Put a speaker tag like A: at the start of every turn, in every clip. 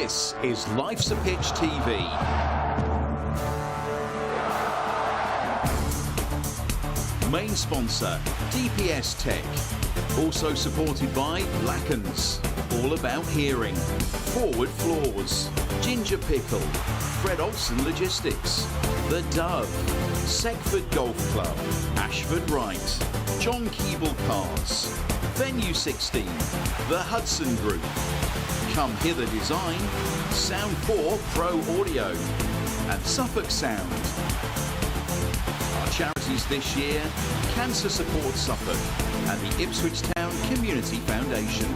A: This is Life's a Pitch TV. Main sponsor, DPS Tech. Also supported by Lackens, all about hearing. Forward Floors, Ginger Pickle, Fred Olsen Logistics, The Dove, Segford Golf Club, Ashford Wright, John Keeble Cars, Venue 16, The Hudson Group, Come Hither Design, Sound 4 Pro Audio, and Suffolk Sound. Our charities this year, Cancer Support Suffolk and the Ipswich Town Community Foundation.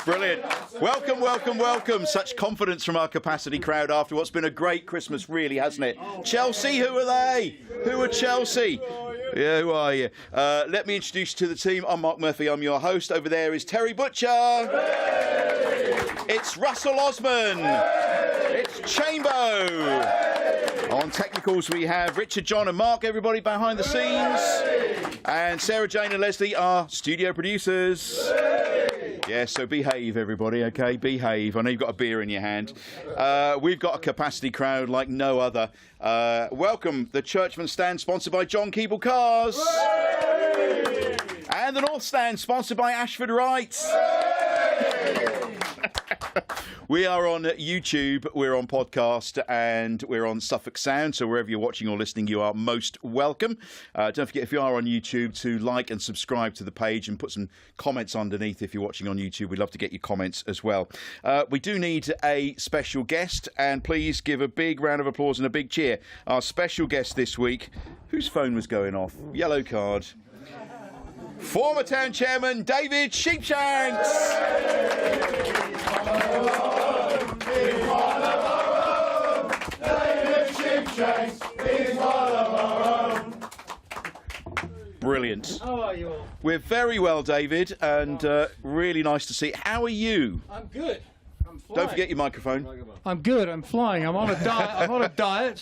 A: Brilliant. Welcome, welcome, welcome. Such confidence from our capacity crowd after what's been a great Christmas, really, hasn't it? Chelsea, who are they? Who are Chelsea? Yeah, who are you? Let me introduce you to the team. I'm Mark Murphy. I'm your host. Over there is Terry Butcher. It's Russell Osman. It's Chambo. On technicals, we have Richard, John and Mark, everybody behind the scenes. And Sarah, Jane and Leslie are studio producers. Yeah, so behave, everybody, OK? Behave. I know you've got a beer in your hand. We've got a capacity crowd like no other. Welcome, the Churchman Stand, sponsored by John Keeble Cars. And the North Stand, sponsored by Ashford Wright. We are on YouTube, we're on podcast, and we're on Suffolk Sound. So wherever you're watching or listening, you are most welcome. Don't forget, if you are on YouTube, to like and subscribe to the page and put some comments underneath if you're watching on YouTube. We'd love to get your comments as well. We do need a special guest, and please give a big round of applause and a big cheer. Our special guest this week, whose phone was going off? Yellow card. Former Town Chairman David Sheepshanks. Brilliant.
B: How are you all?
A: We're very well, David, and really nice to see you. How are you?
B: I'm good. I'm flying.
A: Don't forget your microphone.
B: I'm good. I'm flying. I'm on a diet. I'm on a diet.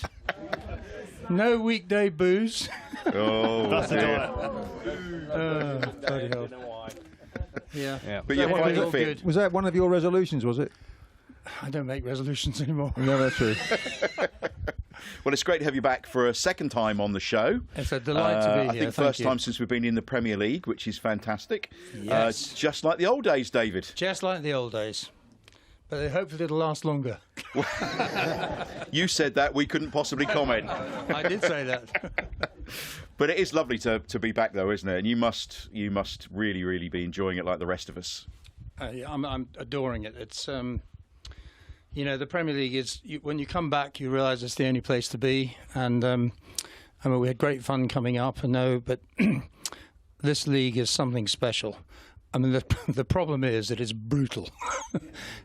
B: No weekday booze.
A: Oh, that's
B: bloody hell. Yeah.
A: But you're quite fit.
B: Good.
C: Was that one of your resolutions, was it?
B: I don't make resolutions anymore.
C: No, that's true.
A: Well, it's great to have you back for a second time on the show.
B: It's a delight to be here.
A: I think first time since we've been in the Premier League, which is fantastic.
B: Yes.
A: Just like the old days, David.
B: Just like the old days. But hopefully it'll last longer.
A: You said that. We couldn't possibly comment.
B: I did say that.
A: But it is lovely to be back, though, isn't it? And you must really, really be enjoying it like the rest of us.
B: I'm adoring it. It's, the Premier League is, when you come back, you realise it's the only place to be. And I mean, we had great fun coming up, but this league is something special. I mean, the problem is that it's brutal.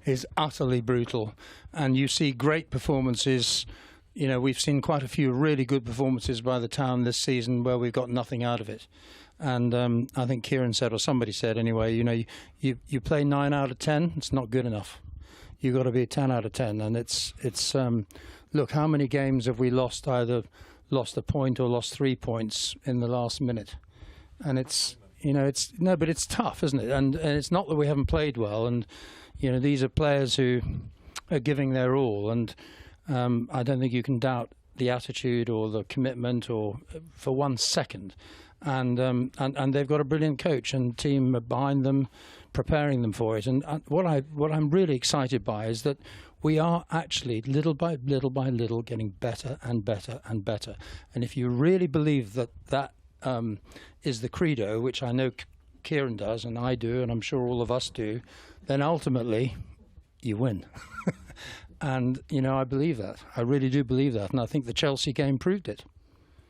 B: It's utterly brutal. And you see great performances. You know, we've seen quite a few really good performances by the Town this season where we've got nothing out of it. And I think Kieran said, or somebody said anyway, you play 9 out of 10, it's not good enough. You've got to be a 10 out of 10. And it's look, how many games have we lost, either lost a point or lost 3 points in the last minute? And but it's tough, isn't it? And it's not that we haven't played well. And, these are players who are giving their all. And I don't think you can doubt the attitude or the commitment or for 1 second. And they've got a brilliant coach and team behind them, preparing them for it. And what I'm really excited by is that we are actually little by little getting better and better and better. And if you really believe that is the credo, which I know Kieran does and I do, and I'm sure all of us do, then ultimately you win. And, I believe that. I really do believe that. And I think the Chelsea game proved it.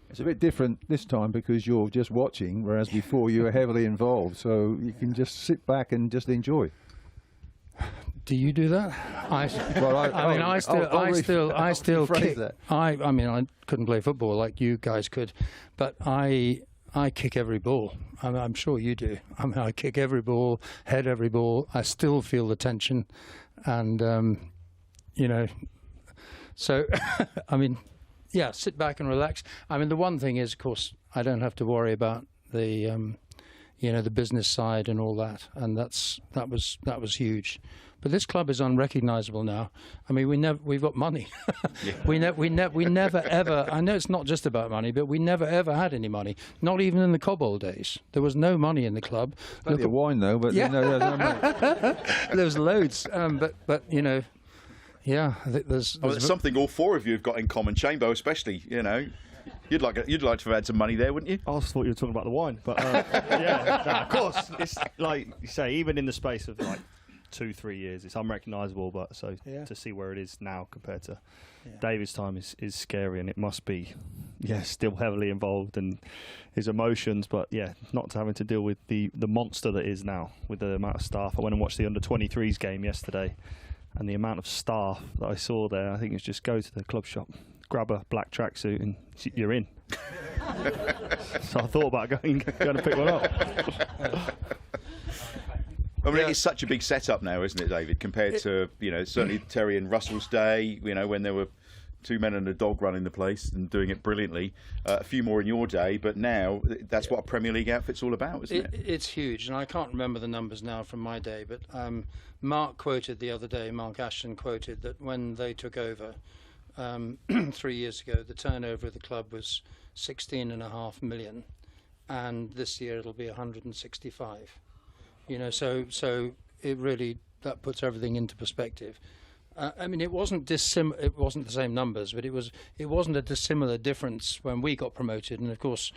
C: It's a bit different this time because you're just watching, whereas before you were heavily involved. So you can just sit back and just enjoy.
B: Do you do that? I still kick. I couldn't play football like you guys could, but I I kick every ball. I'm sure you do. I mean, I kick every ball, head every ball. I still feel the tension, and you know, so I mean, yeah, sit back and relax. I mean, the one thing is, of course, I don't have to worry about the the business side and all that, and that was huge. But this club is unrecognisable now. I mean, we've got money.
C: Yeah.
B: we never ever. I know it's not just about money, but we never ever had any money. Not even in the Cobbold days. There was no money in the club.
C: Plenty of wine though, but
B: yeah.
C: there's no money.
B: There was loads, but you know, yeah. I think there's
D: something all four of you have got in common. Chambo, especially. You know, you'd like to have had some money there, wouldn't you?
E: I also thought you were talking about the wine, but yeah, no, of course. It's like you say, even in the space of like 2-3 years, it's unrecognisable. But to see where it is now compared to David's time is scary, and it must be still heavily involved and his emotions. But not having to deal with the monster that is now with the amount of staff. I went and watched the under-23s game yesterday, and the amount of staff that I saw there, I think it's just go to the club shop, grab a black tracksuit, and you're in. So I thought about going to pick one up.
D: I mean, it's such a big setup now, isn't it, David? Compared to certainly Terry and Russell's day, when there were two men and a dog running the place and doing it brilliantly. A few more in your day, but now that's what a Premier League outfit's all about, isn't it?
B: It's huge, and I can't remember the numbers now from my day, but Mark quoted the other day. Mark Ashton quoted that when they took over 3 years ago, the turnover of the club was 16.5 million, and this year it'll be 165. So it really, that puts everything into perspective. I mean, it wasn't the same numbers, but it wasn't a dissimilar difference when we got promoted, and of course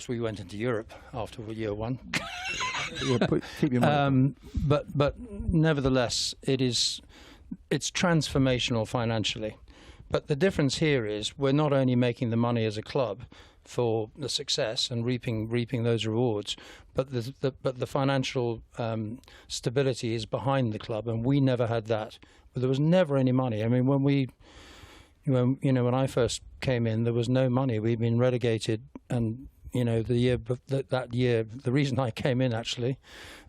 B: we went into Europe after year one.
C: Keep your money.
B: But nevertheless, it's transformational financially. But the difference here is we're not only making the money as a club for the success and reaping those rewards, but the financial stability is behind the club, and we never had that. But there was never any money. I mean, when I first came in, there was no money. We'd been relegated, and that year, the reason I came in actually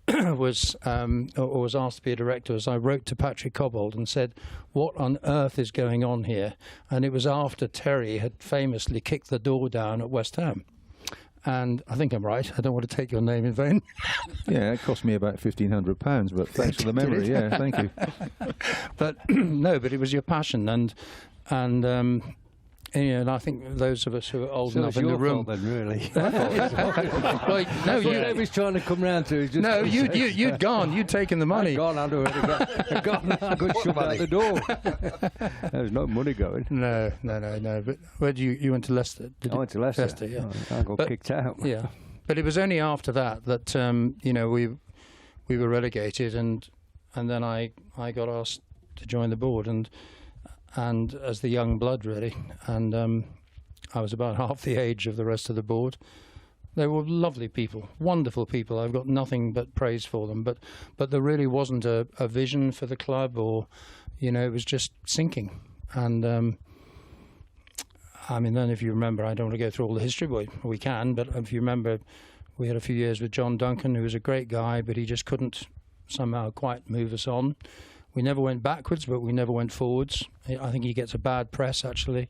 B: was asked to be a director, was I wrote to Patrick Cobbold and said, what on earth is going on here? And it was after Terry had famously kicked the door down at West Ham. And I think I'm right. I don't want to take your name in vain.
C: Yeah, it cost me about £1,500, but thanks for the memory. Yeah, thank you.
B: But no, but it was your passion, and I think those of us who are old enough in the room.
F: Then, really.
B: Well, no,
F: you was trying to come round to. Just
B: no, you'd gone. You'd taken the money.
F: I'd gone. I'd already gone. I got shoved out the door. There's no money going.
B: No. But where do you went to Leicester?
F: I went to Leicester.
B: Leicester, yeah.
F: I got kicked out.
B: Yeah, but it was only after that we were relegated, and then I got asked to join the board, and as the young blood really, and I was about half the age of the rest of the board. They were lovely people, wonderful people. I've got nothing but praise for them, but there really wasn't a vision for the club, or it was just sinking. And I mean, then if you remember, I don't want to go through all the history, we can, but if you remember, we had a few years with John Duncan, who was a great guy, but he just couldn't somehow quite move us on. We never went backwards, but we never went forwards. I think he gets a bad press, actually.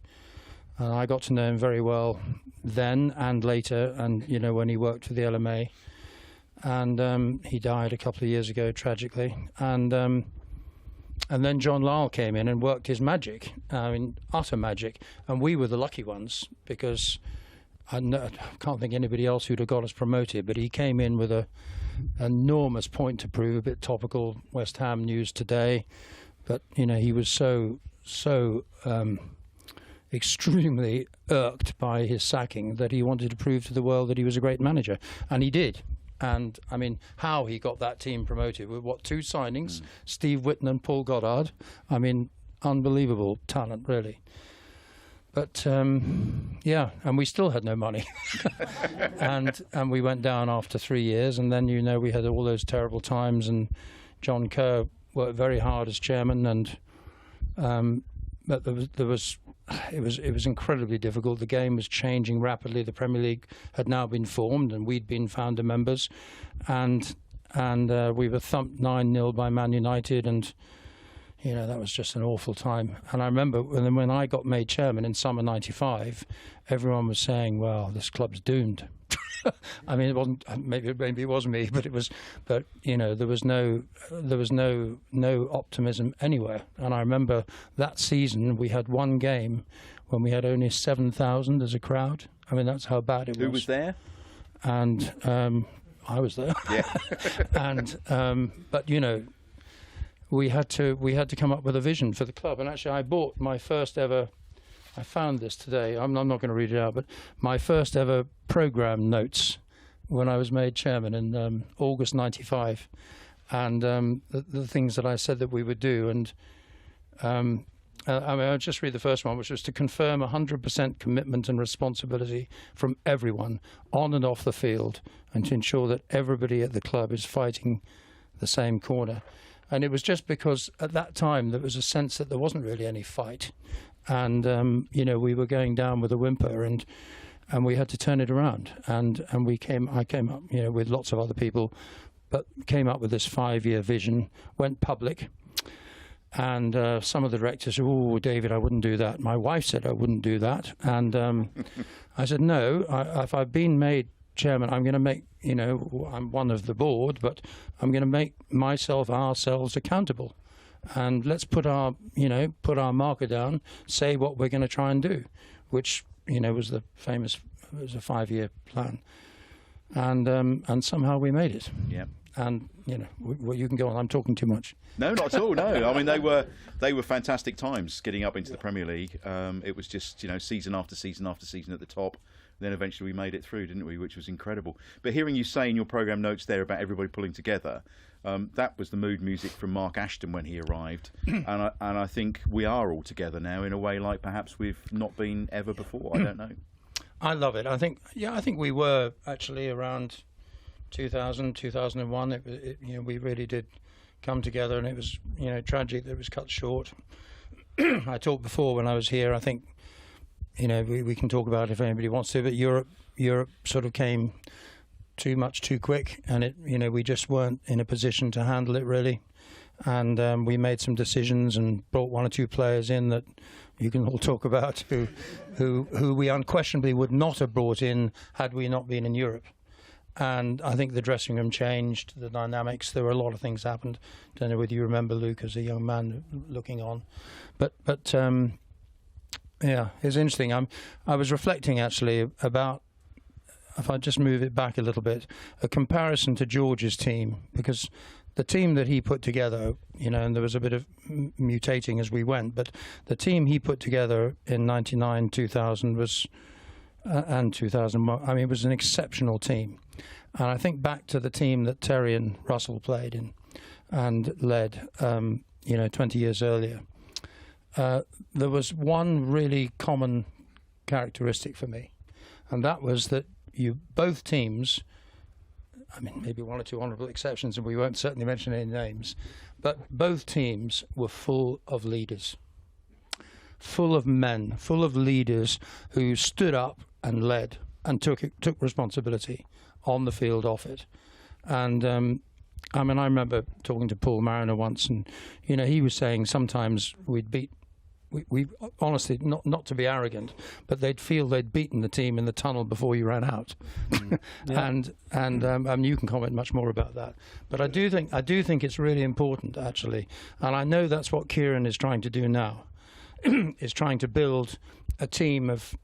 B: I got to know him very well then and later, and when he worked for the LMA. And he died a couple of years ago, tragically. And then John Lyle came in and worked his magic, utter magic. And we were the lucky ones, because I can't think anybody else who'd have got us promoted, but he came in with a enormous point to prove, a bit topical West Ham news today, but he was so extremely irked by his sacking that he wanted to prove to the world that he was a great manager, and he did. And I mean, how he got that team promoted with two signings, Steve Whitten and Paul Goddard. I mean, unbelievable talent, really. But and we still had no money, and we went down after 3 years, and then we had all those terrible times, and John Kerr worked very hard as chairman, and but there was it was incredibly difficult. The game was changing rapidly. The Premier League had now been formed, and we'd been founder members, and we were thumped 9-0 by Man United, and that was just an awful time. And I remember when I got made chairman in summer '95, everyone was saying, "Well, this club's doomed." I mean, it wasn't. Maybe it was me, but it was. But there was no optimism anywhere. And I remember that season we had one game when we had only 7,000 as a crowd. I mean, that's how bad it was.
D: Who was there?
B: And I was there.
D: Yeah.
B: And but we had to come up with a vision for the club. And actually, I bought my first ever. I found this today. I'm not going to read it out, but my first ever programme notes when I was made chairman in August '95, and the things that I said that we would do. And I'll just read the first one, which was to confirm 100% commitment and responsibility from everyone on and off the field, and to ensure that everybody at the club is fighting the same corner. And it was just because at that time there was a sense that there wasn't really any fight. And we were going down with a whimper, and we had to turn it around. And I came up, with lots of other people, but came up with this 5-year vision. Went public, and some of the directors said, "Oh, David, I wouldn't do that." My wife said I wouldn't do that, and I said, "No. If I've been made chairman, I'm going to make. I'm one of the board, but I'm going to make ourselves accountable." And let's put our marker down, say what we're going to try and do, which was a 5-year plan, and somehow we made it.
D: Yeah.
B: And you can go on. I'm talking too much.
D: No, not at all. No, I mean they were fantastic times getting up into the Premier League. It was just season after season after season at the top. Then eventually we made it through, didn't we? Which was incredible. But hearing you say in your programme notes there about everybody pulling together, that was the mood music from Mark Ashton when he arrived, and I think we are all together now in a way like perhaps we've not been ever before. I don't know.
B: I love it. I think we were actually around 2000, 2001. We really did come together, and it was tragic that it was cut short. I talked before when I was here. I think. We can talk about it if anybody wants to, but Europe sort of came too much too quick, and we just weren't in a position to handle it really, and we made some decisions and brought 1 or 2 players in that you can all talk about who we unquestionably would not have brought in had we not been in Europe. And I think the dressing room changed, the dynamics. There were a lot of things happened. Don't know whether you remember Luke as a young man looking on, but. Yeah, it's interesting. I was reflecting actually about, if I just move it back a little bit, a comparison to George's team, because the team that he put together, and there was a bit of mutating as we went, but the team he put together in '99, 2000 was, and 2001, I mean, it was an exceptional team. And I think back to the team that Terry and Russell played in and led, 20 years earlier. There was one really common characteristic for me, and that was that both teams, I mean, maybe 1 or 2 honourable exceptions, and we won't certainly mention any names, but both teams were full of leaders, full of men, full of leaders who stood up and led and took responsibility on the field, off it. And I remember talking to Paul Mariner once, and he was saying sometimes we'd beat. We honestly, not to be arrogant, but they'd feel they'd beaten the team in the tunnel before you ran out. Yeah. and you can comment much more about that. But I do think it's really important actually, and I know that's what Kieran is trying to do now, is trying to build a team of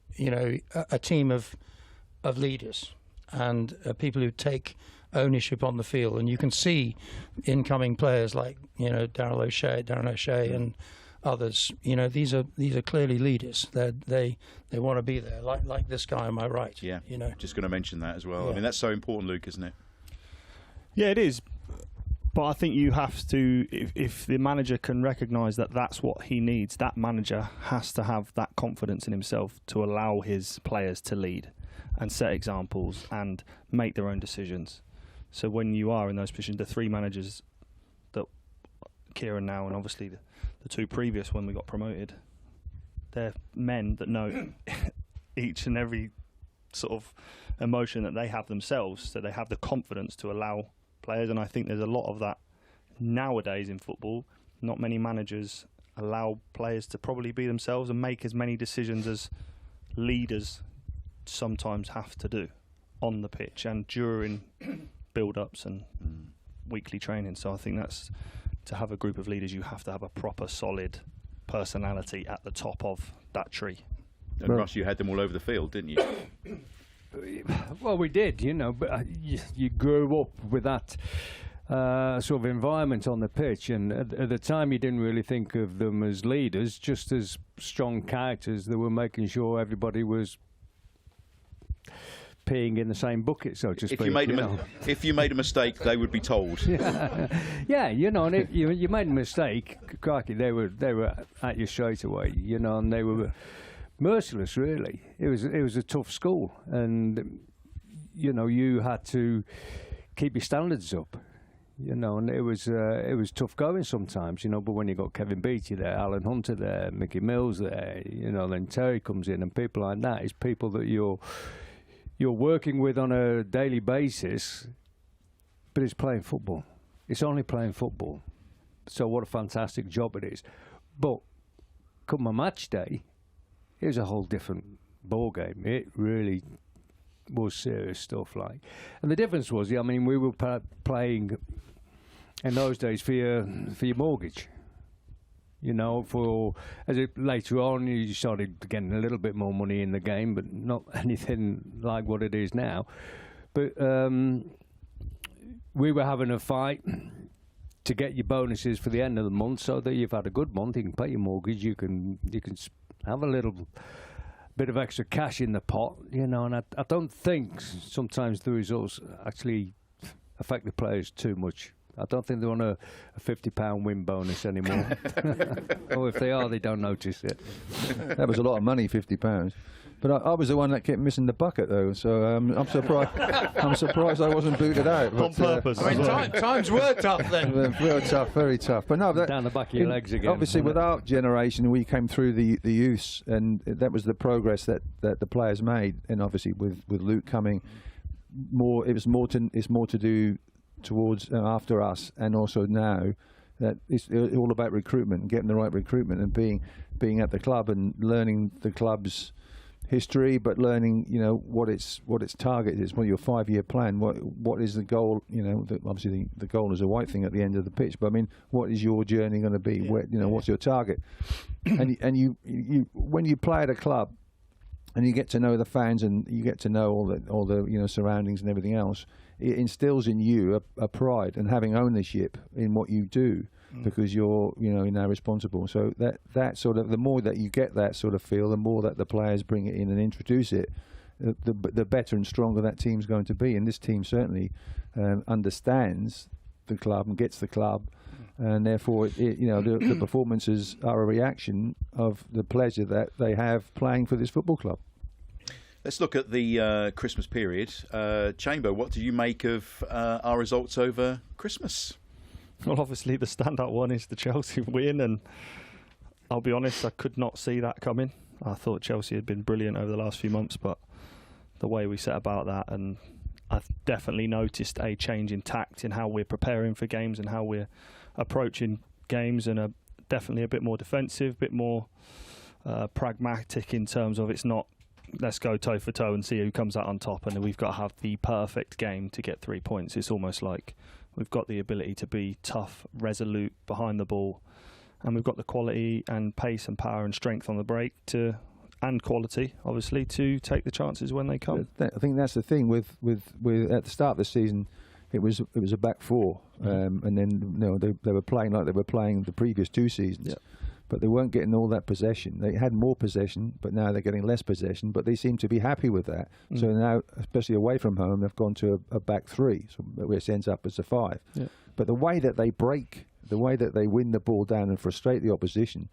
B: of leaders and people who take ownership on the field, and you can see incoming players like Darren O'Shea and others. These are clearly leaders. They want to be there, like this guy on my right.
D: Yeah, just going to mention that as well.
B: Yeah.
D: I mean, that's so important, Luke, isn't it?
E: Yeah, it is. But I think you have to, if the manager can recognise that that's what he needs, that manager has to have that confidence in himself to allow his players to lead and set examples and make their own decisions. So when you are in those positions, the 3 managers that Kieran now and obviously the 2 previous when we got promoted, they're men that know each and every sort of emotion that they have themselves, so they have the confidence to allow players. And I think there's a lot of that nowadays in football. Not many managers allow players to probably be themselves and make as many decisions as leaders sometimes have to do on the pitch and during build-ups and weekly training. So I think that's, to have a group of leaders, you have to have a proper solid personality at the top of that tree.
D: And Russ, you had them all over the field, didn't you?
F: Well, we did, you know, but you grew up with that sort of environment on the pitch, and at the time you didn't really think of them as leaders, just as strong characters that were making sure everybody was peeing in the same bucket, so to speak.
D: If you made a mistake, they would be told.
F: Yeah, you know, and if you made a mistake, crikey, they were at you straight away, you know, and they were merciless, really. It was a tough school, and you know, you had to keep your standards up, you know, and it was tough going sometimes, you know. But when you got Kevin Beattie there, Alan Hunter there, Mickey Mills there, you know, then Terry comes in, and people like that, is people that you're working with on a daily basis, but it's playing football. It's only playing football. So what a fantastic job it is. But come a match day, it was a whole different ball game. It really was serious stuff, like. And the difference was, I mean, we were playing in those days for your mortgage. You know, later on you started getting a little bit more money in the game, but not anything like what it is now. But we were having a fight to get your bonuses for the end of the month, so that you've had a good month, you can pay your mortgage, you can have a little bit of extra cash in the pot, you know. And I don't think sometimes the results actually affect the players too much. I don't think they're on a £50 win bonus anymore. Or if they are, they don't notice it.
C: That was a lot of money, £50. But I was the one that kept missing the bucket, though. So I'm surprised. I'm surprised I wasn't booted out.
E: On purpose.
B: I mean, times were tough then.
C: Very tough, very tough. But no,
F: down the back of your legs again.
C: Obviously, with our generation, we came through the youths, and that was the progress that the players made. And obviously, with Luke coming, it's more to do towards after us, and also now that it's all about recruitment, getting the right recruitment, and being at the club and learning the club's history, but learning, you know, what its target is, what your 5-year plan, what is the goal, you know. Obviously the goal is a white thing at the end of the pitch, but I mean, what is your journey going to be? Yeah. Where, you know, what's your target? and you when you play at a club and you get to know the fans and you get to know all the you know, surroundings and everything else, it instills in you a pride and having ownership in what you do, because you're, you know, now responsible. So that sort of, the more that you get that sort of feel, the more that the players bring it in and introduce it, the better and stronger that team's going to be. And this team certainly understands the club and gets the club, and therefore you know, the performances are a reaction of the pleasure that they have playing for this football club.
D: Let's look at the Christmas period. Chamber, what do you make of our results over Christmas?
E: Well, obviously the standout one is the Chelsea win, and I'll be honest, I could not see that coming. I thought Chelsea had been brilliant over the last few months, but the way we set about that, and I've definitely noticed a change in tact in how we're preparing for games and how we're approaching games, and definitely a bit more defensive, a bit more pragmatic in terms of, it's not let's go toe for toe and see who comes out on top, and then we've got to have the perfect game to get 3 points. It's almost like we've got the ability to be tough, resolute behind the ball, and we've got the quality and pace and power and strength on the break and quality, obviously, to take the chances when they come.
C: I think that's the thing with at the start of the season, it was a back four, and then, you know, they were playing like they were playing the previous 2 seasons. Yep. But they weren't getting all that possession. They had more possession, but now they're getting less possession. But they seem to be happy with that. So now, especially away from home, they've gone to a back 3, so which ends up as a 5. Yeah. But the way that they break, the way that they win the ball down and frustrate the opposition,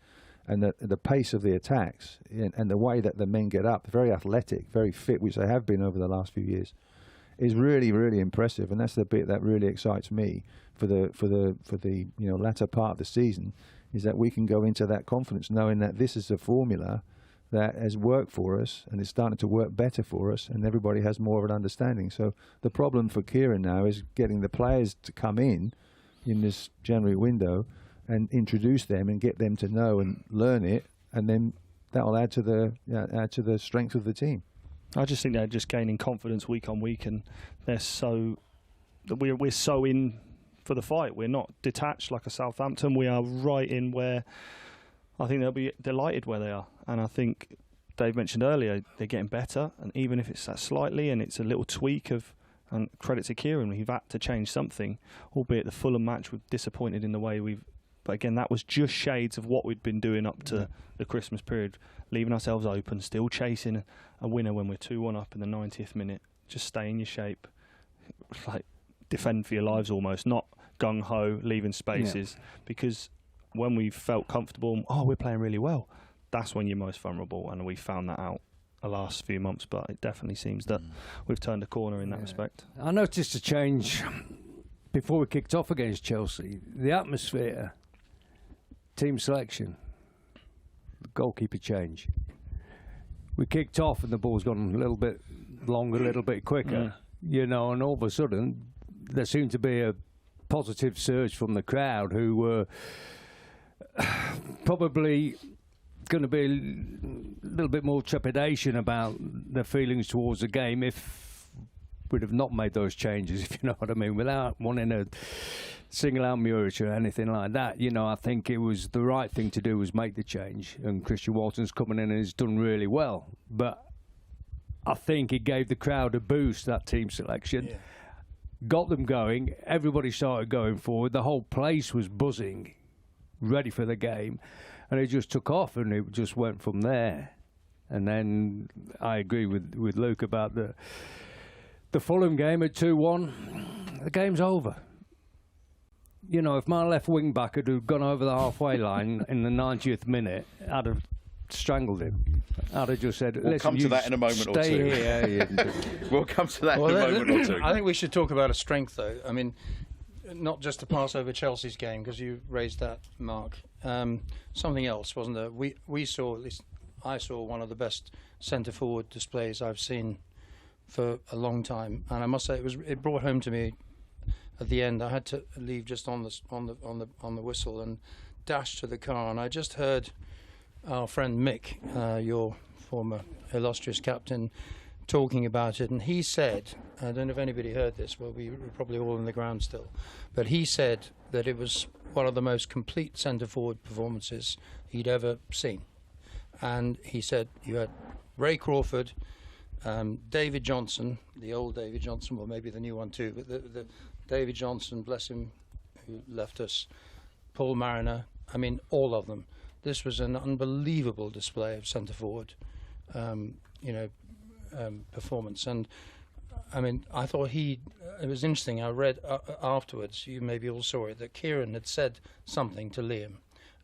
C: and the pace of the attacks, and the way that the men get up, very athletic, very fit, which they have been over the last few years, is really, really impressive. And that's the bit that really excites me for the you know, latter part of the season, is that we can go into that confidence knowing that this is a formula that has worked for us and is starting to work better for us, and everybody has more of an understanding. So the problem for Kieran now is getting the players to come in this January window and introduce them and get them to know and learn it, and then that'll add to the strength of the team.
E: I just think they're just gaining confidence week on week, and we're so in for the fight. We're not detached like a Southampton. We are right in where I think they'll be delighted where they are. And I think Dave mentioned earlier, they're getting better, and even if it's that slightly and it's a little tweak of, and credit to Kieran, we've had to change something, albeit the Fulham match, we're disappointed in the way but again, that was just shades of what we'd been doing up to the Christmas period, leaving ourselves open, still chasing a winner when we're 2-1 up in the 90th minute. Just stay in your shape, like defend for your lives almost, not gung-ho, leaving spaces, because when we felt comfortable, we're playing really well, that's when you're most vulnerable, and we found that out the last few months, but it definitely seems that we've turned a corner in that respect.
F: I noticed a change before we kicked off against Chelsea. The atmosphere, team selection, the goalkeeper change. We kicked off and the ball's gone a little bit longer, a little bit quicker, and all of a sudden there seemed to be a positive surge from the crowd who were probably going to be a little bit more trepidation about their feelings towards the game if we'd have not made those changes, if you know what I mean, without wanting to single out Muric or anything like that. I think it was the right thing to do was make the change, and Christian Walton's coming in and he's done really well. But I think it gave the crowd a boost, that team selection. Yeah. Got them going, everybody started going forward, the whole place was buzzing, ready for the game, and it just took off and it just went from there. And then I agree with Luke about the Fulham game at 2-1, the game's over. If my left wing back had gone over the halfway line in the 90th minute, I'd have strangled him. I'd have just said,
D: we'll come to that in a moment or two.
F: Here.
D: We'll come to that in a moment or two.
B: I think we should talk about a strength, though. I mean, not just to pass over Chelsea's game, because you raised that, Mark. Something else, wasn't there? We saw, at least I saw, one of the best centre-forward displays I've seen for a long time, and I must say it brought home to me. At the end, I had to leave just on the whistle and dash to the car, and I just heard our friend Mick, your former illustrious captain, talking about it, and he said, I don't know if anybody heard this, well, we were probably all in the ground still, but he said that it was one of the most complete centre-forward performances he'd ever seen. And he said you had Ray Crawford, David Johnson, the old David Johnson, well, maybe the new one too, but the David Johnson, bless him, who left us, Paul Mariner, I mean, all of them. This was an unbelievable display of centre-forward, performance. And, I mean, I thought it was interesting, I read afterwards, you maybe all saw it, that Kieran had said something to Liam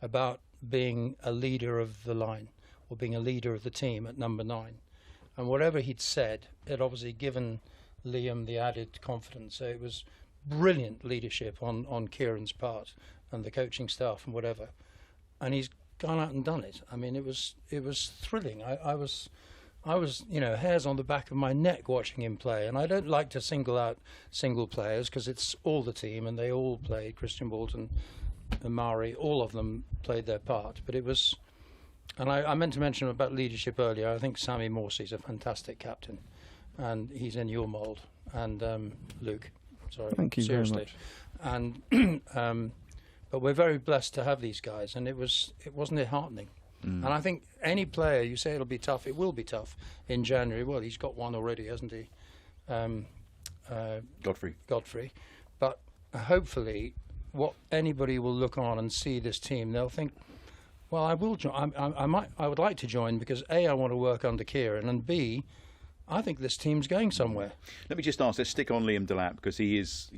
B: about being a leader of the line, or being a leader of the team at number 9. And whatever he'd said, it obviously given Liam the added confidence. So it was brilliant leadership on Kieran's part and the coaching staff and whatever. And he's gone out and done it. I mean, it was thrilling. I was hairs on the back of my neck watching him play. And I don't like to single out single players because it's all the team, and they all played. Christian Walton, Amari, all of them played their part. But it was, and I meant to mention about leadership earlier. I think Sammy Morsey's a fantastic captain, and he's in your mould. And Luke, sorry,
E: thank you
B: seriously.
E: Very much.
B: And but we're very blessed to have these guys, and it wasn't disheartening. And I think any player, you say it'll be tough, it will be tough in January. Well, he's got one already, hasn't he? Godfrey. But hopefully, what anybody will look on and see this team, they'll think, well, I will join. I would like to join because A, I want to work under Kieran, and B, I think this team's going somewhere.
D: Let me just ask, let's stick on Liam Delap, because he is,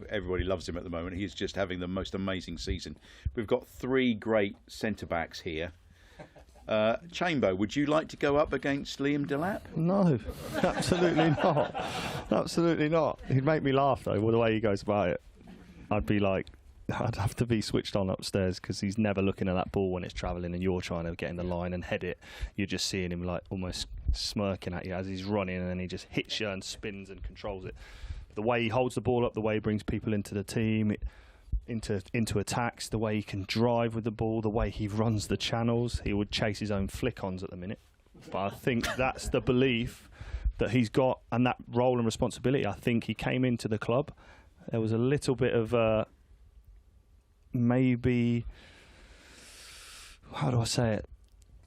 D: everybody loves him at the moment. He's just having the most amazing season. We've got 3 great centre-backs here. Chamber, would you like to go up against Liam Delap?
E: No, absolutely not. Absolutely not. He'd make me laugh, though, with the way he goes about it. I'd be like, I'd have to be switched on upstairs because he's never looking at that ball when it's travelling and you're trying to get in the line and head it. You're just seeing him like almost smirking at you as he's running, and then he just hits you and spins and controls it. The way he holds the ball up, the way he brings people into the team, into attacks, the way he can drive with the ball, the way he runs the channels. He would chase his own flick-ons at the minute. But I think that's the belief that he's got, and that role and responsibility. I think he came into the club. There was a little bit of maybe, how do I say it?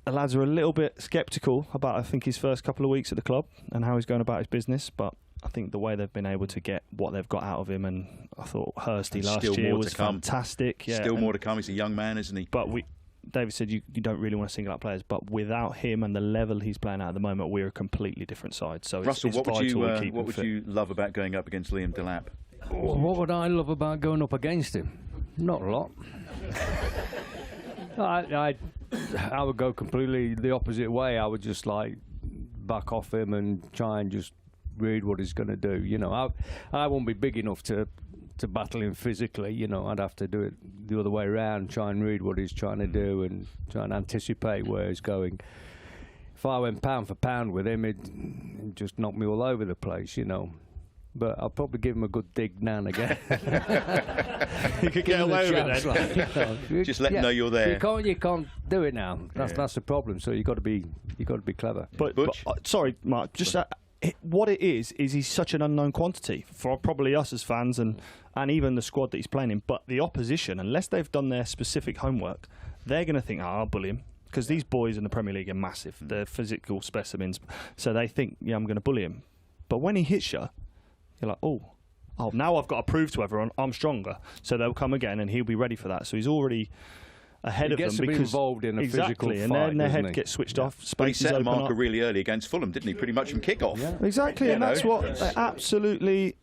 E: The lads were a little bit sceptical about, I think, his first couple of weeks at the club and how he's going about his business. But I think the way they've been able to get what they've got out of him, and I thought Hursty last year was fantastic. Yeah,
D: still more to come. He's a young man, isn't he?
E: But David said you don't really want to single out players, but without him and the level he's playing at the moment, we're a completely different side. So
D: Russell,
E: it's
D: what
E: vital
D: would you love about going up against Liam Delap?
F: What would I love about going up against him? Not a lot. I would go completely the opposite way. I would just like back off him and try and just read what he's going to do. You know, I won't be big enough to battle him physically. You know, I'd have to do it the other way around, try and read what he's trying to do and try and anticipate where he's going. If I went pound for pound with him, it'd just knock me all over the place, you know. But I'll probably give him a good dig now and again.
E: You could get away with it then.
F: Like, you know,
D: Just let him know you're there.
F: You can't do it now. That's the problem. So you've got to be clever.
E: But sorry, Mark. Just what it is he's such an unknown quantity for probably us as fans and even the squad that he's playing in. But the opposition, unless they've done their specific homework, they're going to think, I'll bully him. Because these boys in the Premier League are massive. They're physical specimens. So they think, I'm going to bully him. But when he hits you, you're like, oh, now I've got to prove to everyone I'm stronger. So they'll come again, and he'll be ready for that. So he's already ahead of them.
F: He gets to be involved in a physical fight,
E: and then their head gets switched off.
D: But he
E: Spaces
D: set a
E: open
D: marker
E: up.
D: really early against Fulham, didn't he? Pretty much from kick-off.
F: Yeah.
E: Exactly,
D: You
E: and
D: know?
E: that's what they absolutely.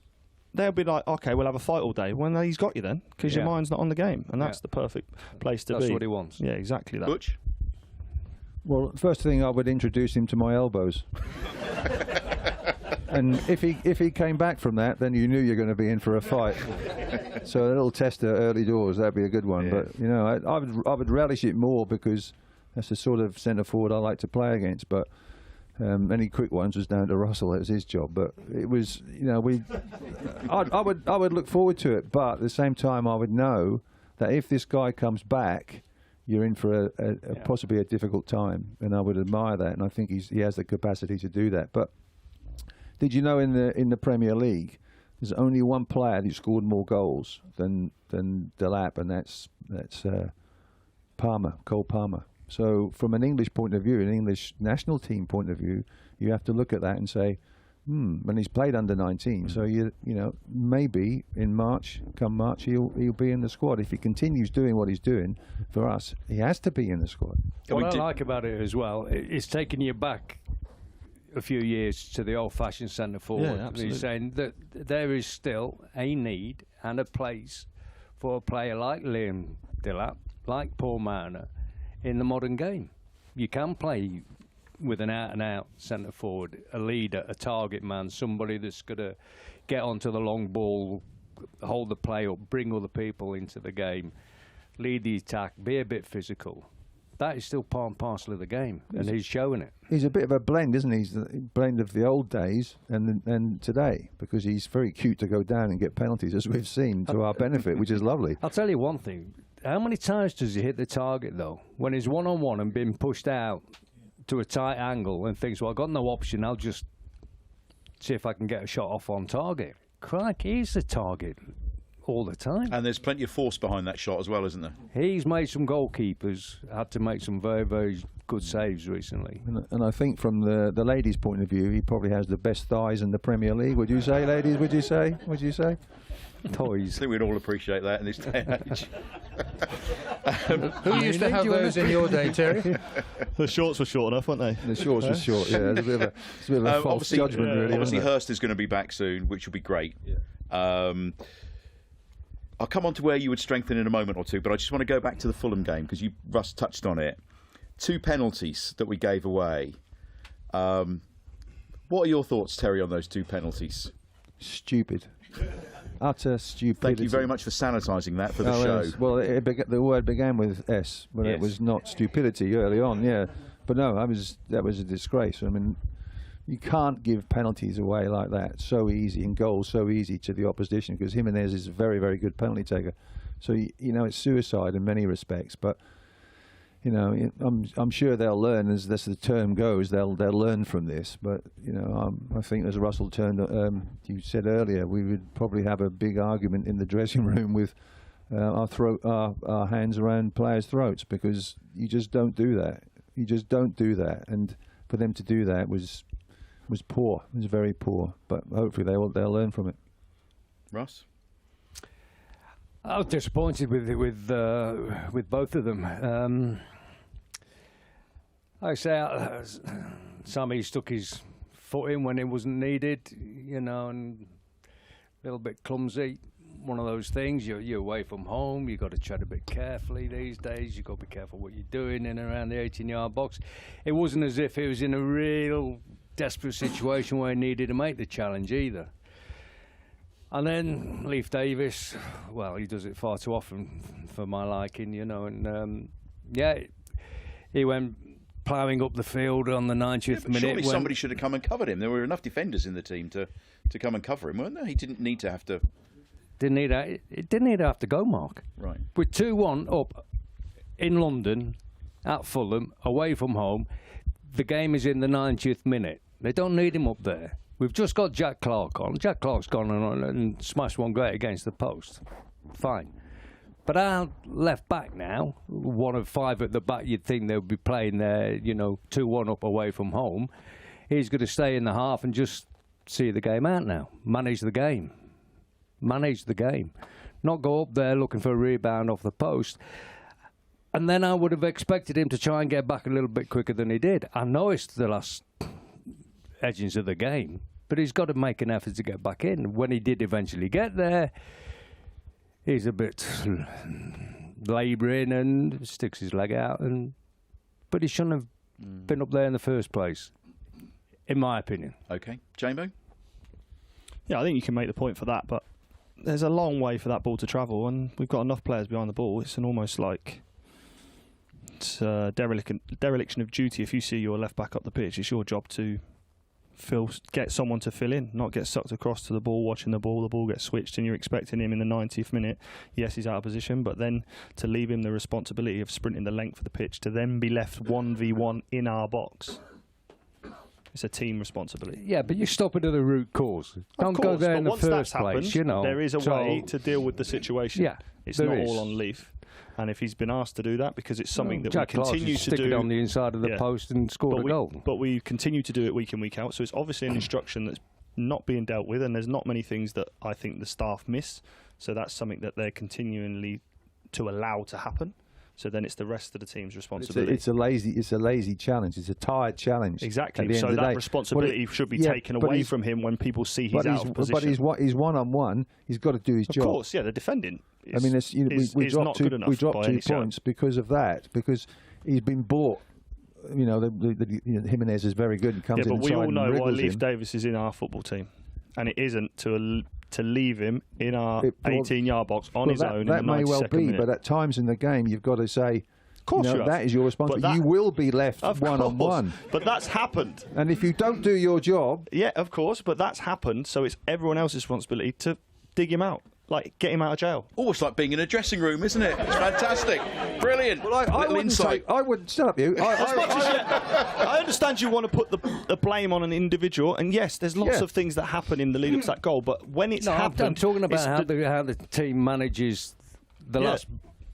E: They'll be like, okay, we'll have a fight all day. Well, he's got you then, because your mind's not on the game, and that's the perfect place to be.
F: That's what he wants.
E: Yeah, exactly that.
D: Butch?
C: Well, first thing I would introduce him to my elbows. And if he came back from that, then you knew you're going to be in for a fight. So a little tester early doors, that'd be a good one.
D: Yeah.
C: But you know, I would relish it more because that's the sort of centre forward I like to play against. But any quick ones was down to Russell. It was his job. But it was, you know, I would look forward to it. But at the same time, I would know that if this guy comes back, you're in for a possibly a difficult time, and I would admire that. And I think he has the capacity to do that. But did you know in the Premier League, there's only one player who scored more goals than Delap, and that's Palmer, Cole Palmer. So from an English point of view, an English national team point of view, you have to look at that and say, when he's played under 19, so you know maybe in come March he'll be in the squad if he continues doing what he's doing for us. He has to be in the squad.
F: What I like about it as well, it's taking you back a few years to the old-fashioned centre forward.
E: Yeah, absolutely.
F: He's saying that there is still a need and a place for a player like Liam Delap, like Paul Mariner, in the modern game. You can play with an out-and-out centre forward, a leader, a target man, somebody that's going to get onto the long ball, hold the play up, bring other people into the game, lead the attack, be a bit physical. That is still part and parcel of the game, and he's showing it.
C: He's a bit of a blend, isn't he? He's a blend of the old days and today, because he's very cute to go down and get penalties, as we've seen, to our benefit, which is lovely.
F: I'll tell you one thing. How many times does he hit the target, though? When he's one-on-one and being pushed out to a tight angle and thinks, well, I've got no option, I'll just see if I can get a shot off on target. Crikey, he's the target all the time.
D: And there's plenty of force behind that shot as well, isn't there?
F: He's made some goalkeepers, had to make some very, very good saves recently.
C: And I think from the ladies' point of view, he probably has the best thighs in the Premier League. Would you say, ladies? Would you say?
F: Toys.
D: I think we'd all appreciate that in this day and age.
B: Who used to have those in your day, Terry?
E: The shorts were short enough, weren't they?
C: The shorts were short, yeah. It's a bit of a false judgment, really.
D: Obviously,
C: isn't it?
D: Hurst is going to be back soon, which will be great. Yeah. I'll come on to where you would strengthen in a moment or two, but I just want to go back to the Fulham game because Russ touched on it. 2 penalties that we gave away. What are your thoughts, Terry, on those 2 penalties?
C: Stupid. Utter stupidity.
D: Thank you very much for sanitising that for the show.
C: Yes. Well, the word began with S, but it was not stupidity early on, yeah. But no, that was a disgrace. I mean, you can't give penalties away like that so easy, and goals so easy to the opposition, because Jimenez is a very, very good penalty taker. So, you know, it's suicide in many respects, but you know, I'm sure they'll learn as the term goes. They'll learn from this. But you know, I think as Russell you said earlier, we would probably have a big argument in the dressing room with our hands around players' throats, because you just don't do that. You just don't do that. And for them to do that was poor. It was very poor. But hopefully they'll learn from it.
D: Russ?
F: I was disappointed with both of them. Like I say, Sammy stuck his foot in when it wasn't needed, you know, and a little bit clumsy. One of those things. You're away from home. You've got to tread a bit carefully these days. You've got to be careful what you're doing in and around the 18-yard box. It wasn't as if he was in a real desperate situation where he needed to make the challenge either. And then Leif Davis, well, he does it far too often for my liking, you know. And he went ploughing up the field on the 90th minute.
D: Surely somebody should have come and covered him. There were enough defenders in the team to come and cover him, weren't there? He didn't need to have to.
F: It didn't need to have to go, Mark.
D: Right.
F: With 2-1 up in London, at Fulham, away from home, the game is in the 90th minute. They don't need him up there. We've just got Jack Clark on. Jack Clark's gone on and smashed one great against the post. Fine. But our left back now, one of 5 at the back, you'd think they would be playing there, you know, 2-1 up away from home. He's going to stay in the half and just see the game out now. Manage the game. Not go up there looking for a rebound off the post. And then I would have expected him to try and get back a little bit quicker than he did. I know it's the last edgings of the game, but he's got to make an effort to get back in. When he did eventually get there, he's a bit labouring and sticks his leg out. But he shouldn't have been up there in the first place, in my opinion.
D: Okay. Jambo?
E: Yeah, I think you can make the point for that, but there's a long way for that ball to travel, and we've got enough players behind the ball. It's an almost like it's a dereliction of duty. If you see your left back up the pitch, it's your job to get someone to fill in, not get sucked across to the ball, watching the ball gets switched, and you're expecting him in the 90th minute. Yes, he's out of position, but then to leave him the responsibility of sprinting the length of the pitch, to then be left 1v1 in our box. It's a team responsibility.
F: Yeah, but you stop it at the root cause. Don't go there in the first place, you know.
E: There is a way to deal with the situation.
F: Yeah,
E: it's not all on Leif. And if he's been asked to do that, because it's something that
F: Jack
E: we continue to do,
F: stick it on the inside of the post and score a goal.
E: But we continue to do it week in, week out. So it's obviously an instruction that's not being dealt with, and there's not many things that I think the staff miss. So that's something that they're continually to allow to happen. So then it's the rest of the team's responsibility.
C: It's a lazy challenge. It's a tired challenge.
E: Exactly. So that responsibility should be taken away from him when people see he's out of position.
C: But he's one-on-one. He's got to do his job.
E: Of course, yeah. The defending
C: I mean, we dropped 2 points because of that, because he's been bought. You know, Jimenez is very good and comes in.
E: Yeah, but we all know why Leif
C: him.
E: Davis is in our football team, and it isn't to leave him in our 18-yard box on his own in the 92nd minute. That may well be,
C: but at times in the game you've got to say,
E: of course
C: that is your responsibility. You will be left one-on-one.
E: But that's happened.
C: And if you don't do your job...
E: Yeah, of course, but that's happened, so it's everyone else's responsibility to dig him out. Like, get him out of jail.
D: Almost like being in a dressing room, isn't it? It's fantastic. Brilliant.
C: Well, I wouldn't stop you.
E: I understand you want to put the blame on an individual, and yes, there's lots of things that happen in the lead up to that goal, but when it's happened...
F: I'm talking about how the team manages the last...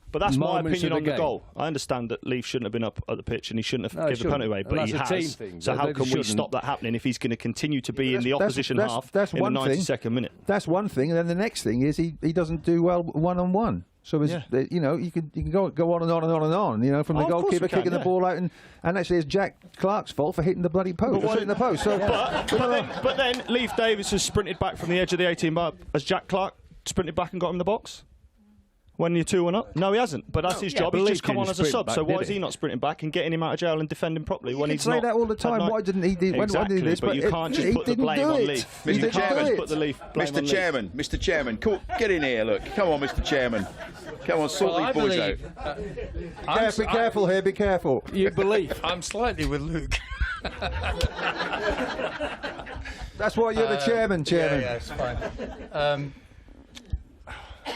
E: But that's my opinion on the goal. I understand that Leif shouldn't have been up at the pitch and he shouldn't have given the penalty away, but he has. So how can we stop that happening if he's going to continue to be in the opposition half in the 92nd minute?
C: That's one thing, and then the next thing is he doesn't do well one-on-one. So you can go on and on and on and on. You know, from the goalkeeper kicking the ball out, and actually it's Jack Clark's fault for hitting the bloody post. Hitting the post. So,
E: but then Leif Davis has sprinted back from the edge of the 18 bar. Has Jack Clark sprinted back and got him in the box? When you're 2-1 up? No, he hasn't. But that's his job. He's just come on as a sub. So why is he not sprinting back and getting him out of jail and defending properly when he's not?
C: You say that all the time. Why didn't he do?
E: Exactly,
C: why did he do this?
E: but you can't just put the blame on Leaf.
D: Mr. Chairman,
E: put the Leaf blame on Leaf.
D: Mr. Chairman, cool, get in here. Look, come on, Mr. Chairman. Come on, sort these boys out.
C: Be careful here. Be careful.
F: You believe?
B: I'm slightly with Luke.
C: That's why you're the chairman.
B: Yeah, it's fine.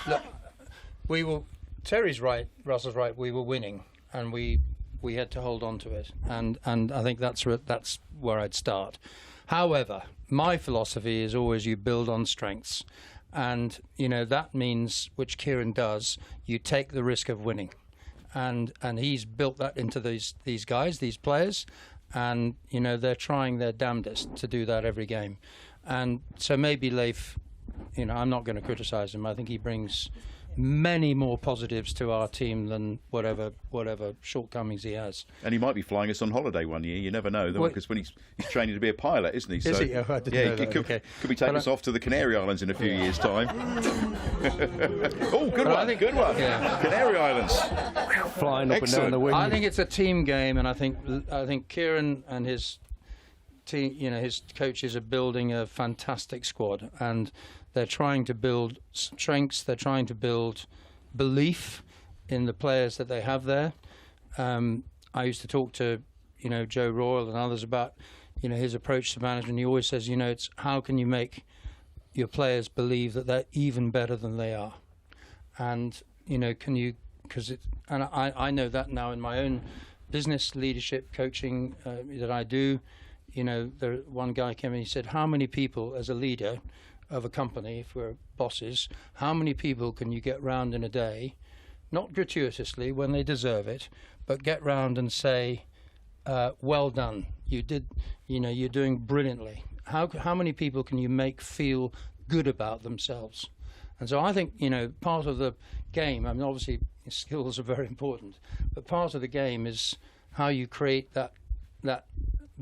B: Look, we will. Terry's right, Russell's right. We were winning, and we had to hold on to it, and I think that's where I'd start. However, my philosophy is always you build on strengths, and that means, which Kieran does, you take the risk of winning, and he's built that into these guys, these players, and they're trying their damnedest to do that every game, and so maybe Leif, I'm not going to criticise him. I think he brings many more positives to our team than whatever shortcomings he has.
D: And he might be flying us on holiday one year. You never know, because when he's training to be a pilot, isn't he?
B: Is he? Oh, I didn't know that.
D: Could be taking us off to the Canary Islands in a few years' time. Oh, good one. Good one. Yeah. Canary Islands.
F: Flying up and down the wind.
B: I think it's a team game, and I think Kieran and his team, his coaches are building a fantastic squad, and they're trying to build strengths. They're trying to build belief in the players that they have there. I used to talk to, Joe Royal and others about, his approach to management. He always says, it's how can you make your players believe that they're even better than they are, and can you? And I know that now in my own business leadership coaching that I do. One guy came in. He said, "How many people as a leader of a company, if we're bosses, how many people can you get round in a day, not gratuitously when they deserve it, but get round and say, well done, you did, you're doing brilliantly. How many people can you make feel good about themselves?" And so I think, part of the game, I mean, obviously skills are very important, but part of the game is how you create that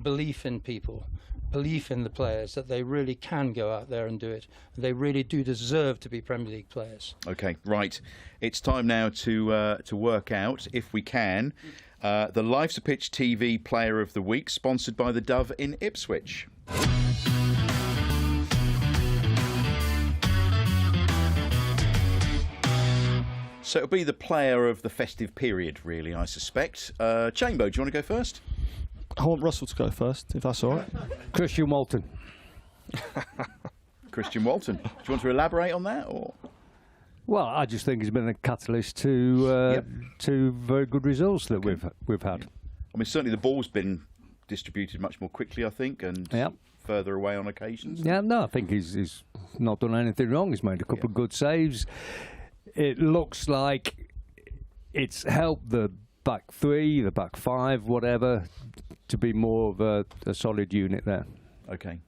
B: belief in people, belief in the players, that they really can go out there and do it. They really do deserve to be Premier League players.
D: Okay, right. It's time now to work out, if we can, the Life's a Pitch TV Player of the Week, sponsored by the Dove in Ipswich. So it'll be the player of the festive period, really, I suspect. Chambo, do you want to go first?
E: I want Russell to go first, if that's all right.
F: Christian Walton.
D: Christian Walton. Do you want to elaborate on that, or?
F: Well, I just think he's been a catalyst to very good results that we've had.
D: I mean, certainly the ball's been distributed much more quickly, I think, and further away on occasions.
F: Yeah, no, I think he's not done anything wrong. He's made a couple of good saves. It looks like it's helped the back three, the back five, whatever, to be more of a solid unit there.
D: Okay.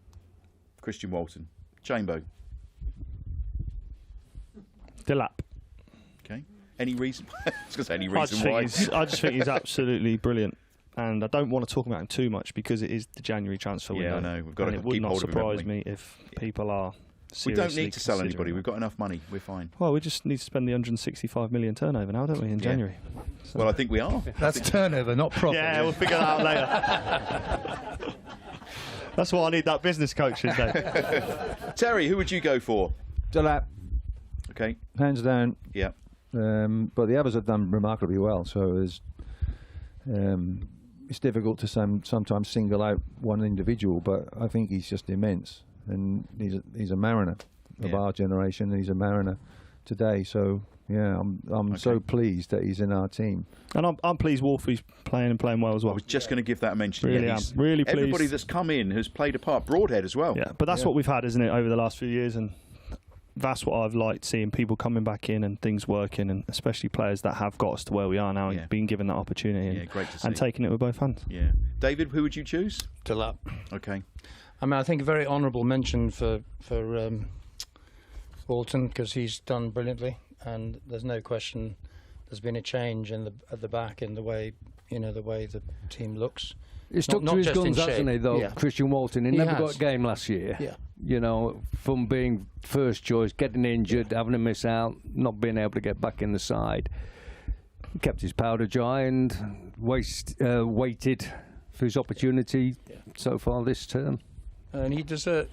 D: Christian Walton. Chambo.
E: Delap.
D: Okay. Any reason? I was going to say any reason why.
E: I just think he's absolutely brilliant. And I don't want to talk about him too much because it is the January transfer window.
D: Yeah, I know. We've got to
E: it would
D: keep
E: not
D: hold of him,
E: surprise me if people are
D: we don't
E: seriously
D: need to sell anybody. We've got enough money. We're fine.
E: Well, we just need to spend the 165 million turnover now, don't we, in January?
D: So. Well, I think we are.
B: That's turnover, not profit.
E: Yeah, we'll figure that out later. That's why I need that business coach, isn't it?
D: Terry, who would you go for?
C: Delap.
D: Okay.
C: Hands down.
D: Yeah.
C: But the others have done remarkably well, so it's difficult to sometimes single out one individual, but I think he's just immense. And he's a mariner of our generation, and he's a mariner today. So yeah, I'm so pleased that he's in our team.
E: And I'm pleased Wolfie's playing well as well.
D: I was just going to give that a mention.
E: Really pleased.
D: Everybody that's come in has played a part. Broadhead as well.
E: Yeah, but that's what we've had, isn't it, over the last few years, and that's what I've liked, seeing people coming back in and things working, and especially players that have got us to where we are now and being given that opportunity
D: great to see.
E: And taking it with both hands.
D: Yeah. David, who would you choose?
B: Delap.
D: Okay.
B: I mean, I think a very honourable mention for Walton, because he's done brilliantly, and there's no question there's been a change at the back in the way the team looks.
F: He's stuck to his guns, hasn't he, though,
B: Yeah.
F: Christian Walton? He never got a game last year.
B: Yeah.
F: You know, from being first choice, getting injured, having to miss out, not being able to get back in the side. He kept his powder dry and waited for his opportunity so far this term.
B: And he deserved.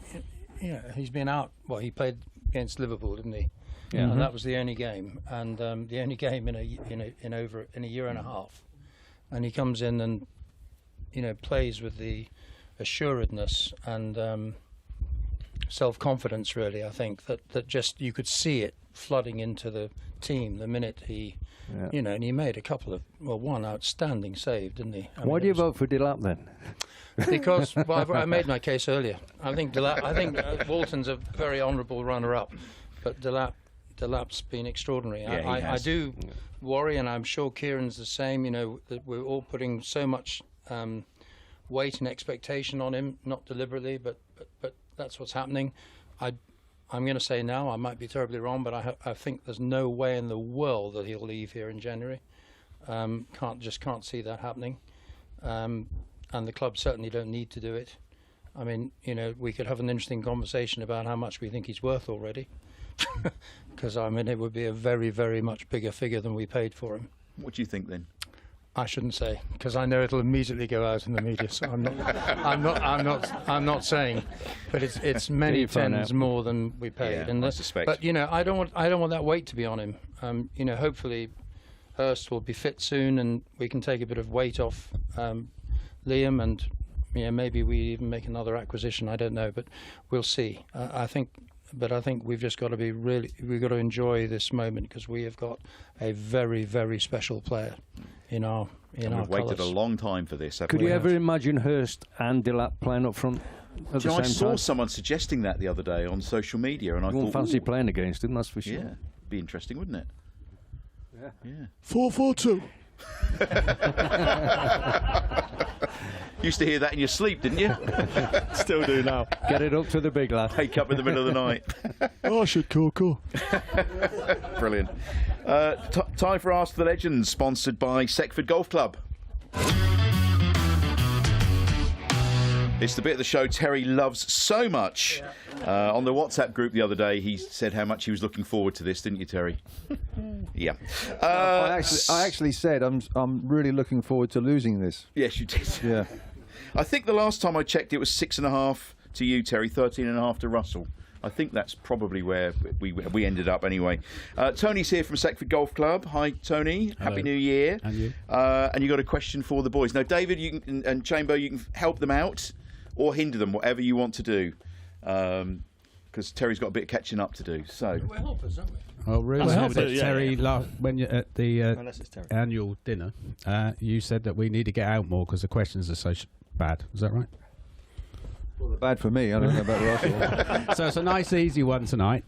B: He's been out. Well, he played against Liverpool, didn't he?
F: Yeah.
B: And that was the only game, and the only game in a year and a half. And he comes in and plays with the assuredness and self-confidence. Really, I think that just you could see it flooding into the team the minute he. And he made one outstanding save, didn't he?
F: Why do you vote for Delap then?
B: Because I made my case earlier. I think Walton's a very honourable runner-up, but Delap's been extraordinary. I do worry, and I'm sure Kieran's the same. That we're all putting so much weight and expectation on him, not deliberately, but that's what's happening. I'm going to say now, I might be terribly wrong, but I think there's no way in the world that he'll leave here in January. Can't see that happening. And the club certainly don't need to do it. I mean, we could have an interesting conversation about how much we think he's worth already. Because, it would be a very, very much bigger figure than we paid for him.
D: What do you think then?
B: I shouldn't say, because I know it'll immediately go out in the media. So I'm not saying, but it's many tens more than we paid.
D: Yeah, I suspect.
B: But I don't want that weight to be on him. Hopefully, Hurst will be fit soon, and we can take a bit of weight off Liam, and maybe we even make another acquisition. I don't know, but we'll see. I think we've just got to we've got to enjoy this moment, because we have got a very, very special player in our
D: We've waited
B: colours.
D: a long time for this.
F: Could you ever imagine Hurst and Delap playing up front at the same time?
D: I saw someone suggesting that the other day on social media, and I
F: wouldn't
D: thought,
F: fancy playing against him, that's for sure.
D: Yeah, be interesting, wouldn't it? Yeah.
E: 4-4-2.
D: Used to hear that in your sleep, didn't you?
E: Still do now.
F: Get it up to the big lad.
D: Wake up in the middle of the night.
E: Oh, I should cool.
D: Brilliant. Time for Ask the Legends, sponsored by Seckford Golf Club. It's the bit of the show Terry loves so much. On the WhatsApp group the other day, he said how much he was looking forward to this, didn't you, Terry? Yeah.
C: I actually said I'm really looking forward to losing this.
D: Yes, you did.
C: Yeah.
D: I think the last time I checked, it was 6.5 to you, Terry, 13.5 to Russell. I think that's probably where we ended up anyway. Tony's here from Seckford Golf Club. Hi, Tony.
G: Hello.
D: Happy New Year.
G: And you.
D: And you got a question for the boys. Now, David and Chamber, you can help them out or hinder them, whatever you want to do. Because Terry's got a bit of catching up to do. So.
B: We're helpers, aren't we?
G: Oh, really?
E: Well,
G: Terry, when you're at the
E: Unless it's Terry.
G: annual dinner, you said that we need to get out more because the questions are so bad. Is that right?
C: Bad for me. I don't know about Russell.
G: So it's a nice, easy one tonight.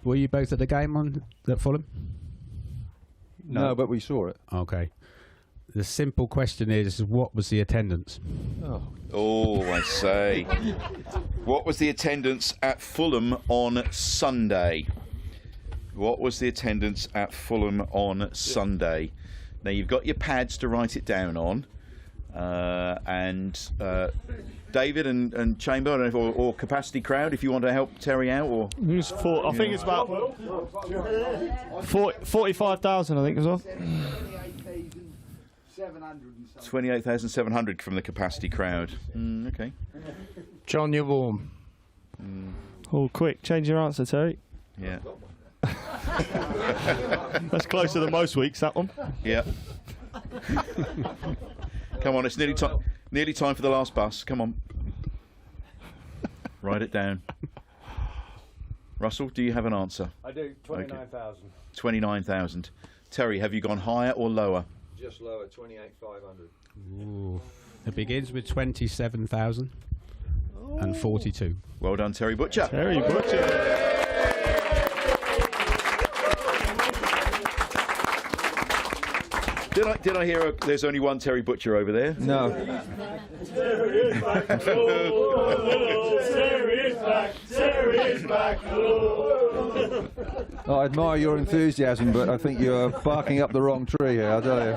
G: Were you both at the game at Fulham?
C: No, but we saw it.
G: Okay. The simple question is, what was the attendance?
D: Oh, I say. What was the attendance at Fulham on Sunday? What was the attendance at Fulham on Sunday? Now, you've got your pads to write it down on. And David and Chamber, I don't know, or capacity crowd, if you want to help Terry out. Or
E: I think it's about 45,000, I think, as well.
D: 28,700 from the capacity crowd. Okay.
B: John, you're warm.
E: Oh, quick, change your answer, Terry.
D: Yeah.
E: That's closer than most weeks, that one.
D: Yeah. Come on, it's nearly time for the last bus. Come on. Write it down. Russell, do you have an answer?
F: I do, 29,000.
D: 29,000. Terry, have you gone higher or lower?
C: Just lower, 28,500.
G: Ooh. It begins with 27,000 and 42.
D: Well done, Terry Butcher.
E: Terry Butcher.
D: Did I hear there's only one Terry Butcher over there?
C: No.
H: Terry is back. Terry is back. Terry is back.
C: I admire your enthusiasm, but I think you're barking up the wrong tree here, I tell you.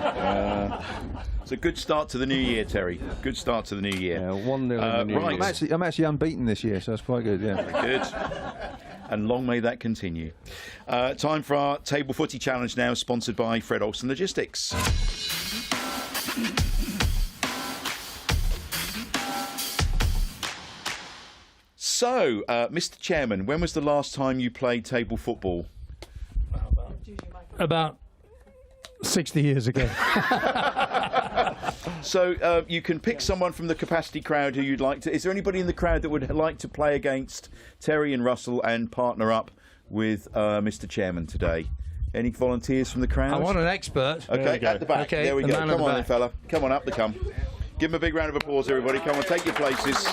D: It's a good start to the new year, Terry. Good start to the new year.
F: Yeah, 1-0 in the new
D: right.
F: year.
C: I'm actually unbeaten this year, so that's quite good. Yeah.
D: Good. And long may that continue. Time for our Table Footy Challenge now, sponsored by Fred Olsen Logistics. So, Mr. Chairman, when was the last time you played table football?
B: About 60 years ago.
D: So you can pick someone from the capacity crowd who you'd like to. Is there anybody in the crowd that would like to play against Terry and Russell and partner up with Mr. Chairman today? Any volunteers from the crowd?
B: I want an expert.
D: Okay, at the back.
B: Okay,
D: there we
B: the
D: go.
B: man
D: Come
B: at
D: on,
B: the
D: then,
B: back.
D: fella. Come on up. Come. Give him a big round of applause, everybody. Come on, take your places.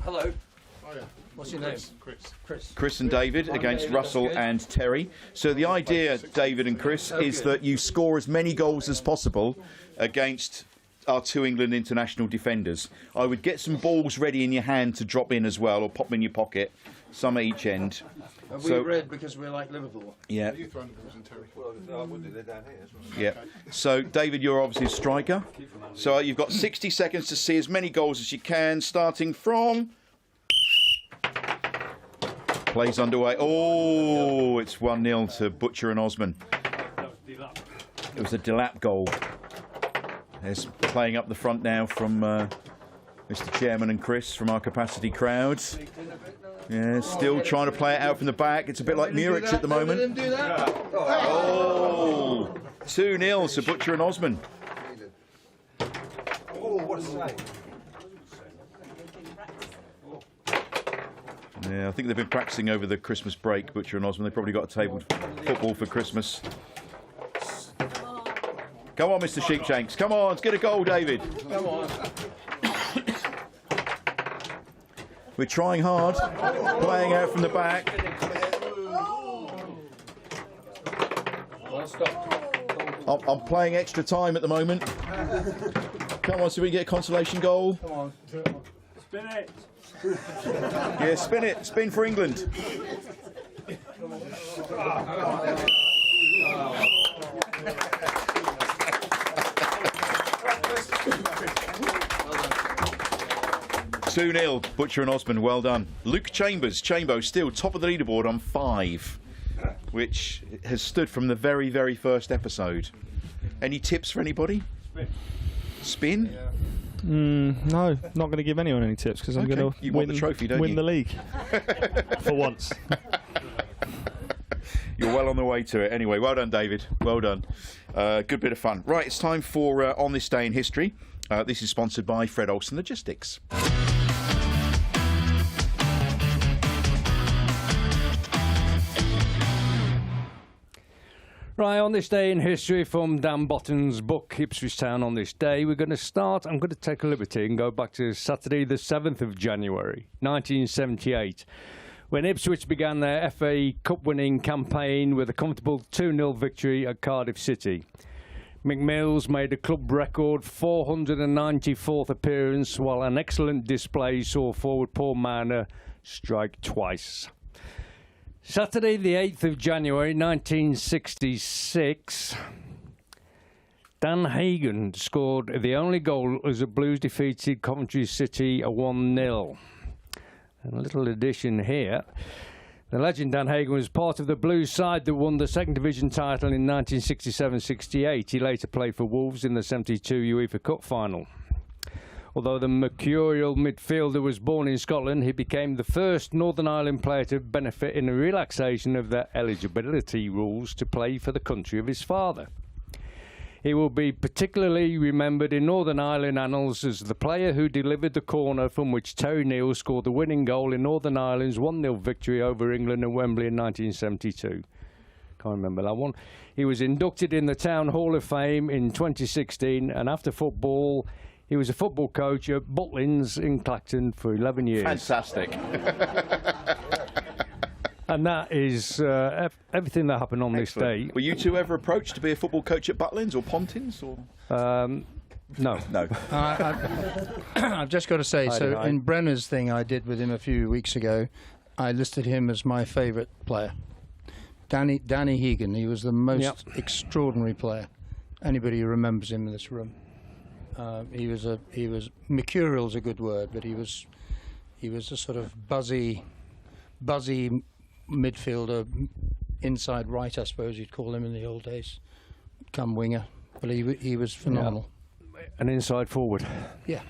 B: Hello. What's your name?
D: Chris and David against Russell and Terry. So the idea, David and Chris, is that you score as many goals as possible against our two England international defenders. I would get some balls ready in your hand to drop in as well, or pop them in your pocket, some at each end.
B: Are we red because we're like Liverpool?
D: Yeah. Yeah. So, David, you're obviously a striker. So you've got 60 seconds to see as many goals as you can, starting from... Plays underway. Oh, it's 1-0 to Butcher and Osman. It was a Delap goal. There's playing up the front now from Mr. Chairman and Chris from our capacity crowd. Yeah, still trying to play it out from the back. It's a bit like Murex at the moment. Oh, 2-0 to Butcher and Osman. Yeah, I think they've been practicing over the Christmas break, Butcher and Osman. They've probably got a table football for Christmas. Come on, Mr. Sheepshanks. Come on, let's get a goal, David.
B: Come on.
D: We're trying hard, playing out from the back.
B: Well, stop.
D: I'm playing extra time at the moment. Come on, so we can get a consolation goal.
B: Come on.
H: Spin it.
D: Yeah, spin it. Spin for England. Well done. 2-0, Butcher and Osman, well done. Luke Chambers, Chambo, still top of the leaderboard on 5, which has stood from the very, very first episode. Any tips for anybody? Spin? Yeah.
E: No, not going to give anyone any tips because I'm going to
D: win the trophy, don't
E: win
D: you?
E: the league for once.
D: You're well on the way to it. Anyway, well done, David. Well done. Good bit of fun. Right, it's time for On This Day in History. This is sponsored by Fred Olsen Logistics.
F: Right, on this day in history from Dan Botton's book, Ipswich Town on this day, we're going to start, I'm going to take a liberty and go back to Saturday the 7th of January, 1978, when Ipswich began their FA Cup winning campaign with a comfortable 2-0 victory at Cardiff City. McMills made a club record 494th appearance, while an excellent display saw forward Paul Marner strike twice. Saturday the 8th of January 1966, Dan Hagan scored the only goal as the Blues defeated Coventry City 1-0. And a little addition here. The legend Dan Hagan was part of the Blues side that won the second division title in 1967-68. He later played for Wolves in the 72 UEFA Cup final. Although the mercurial midfielder was born in Scotland, he became the first Northern Ireland player to benefit in a relaxation of the eligibility rules to play for the country of his father. He will be particularly remembered in Northern Ireland annals as the player who delivered the corner from which Terry Neal scored the winning goal in Northern Ireland's 1-0 victory over England at Wembley in 1972. Can't remember that one. He was inducted in the Town Hall of Fame in 2016, and after football, he was a football coach at Butlins in Clacton for 11 years.
D: Fantastic.
F: And that is everything that happened on this day.
D: Were you two ever approached to be a football coach at Butlins or Pontins? Or?
F: No.
D: No.
B: I've just got to say, so in Brenner's thing I did with him a few weeks ago, I listed him as my favourite player. Danny Hegan. He was the most extraordinary player. Anybody who remembers him in this room. He was mercurial's a good word, but he was a sort of buzzy midfielder, inside right, I suppose you'd call him in the old days. Come winger, but he was phenomenal.
F: An inside forward.
B: Yeah.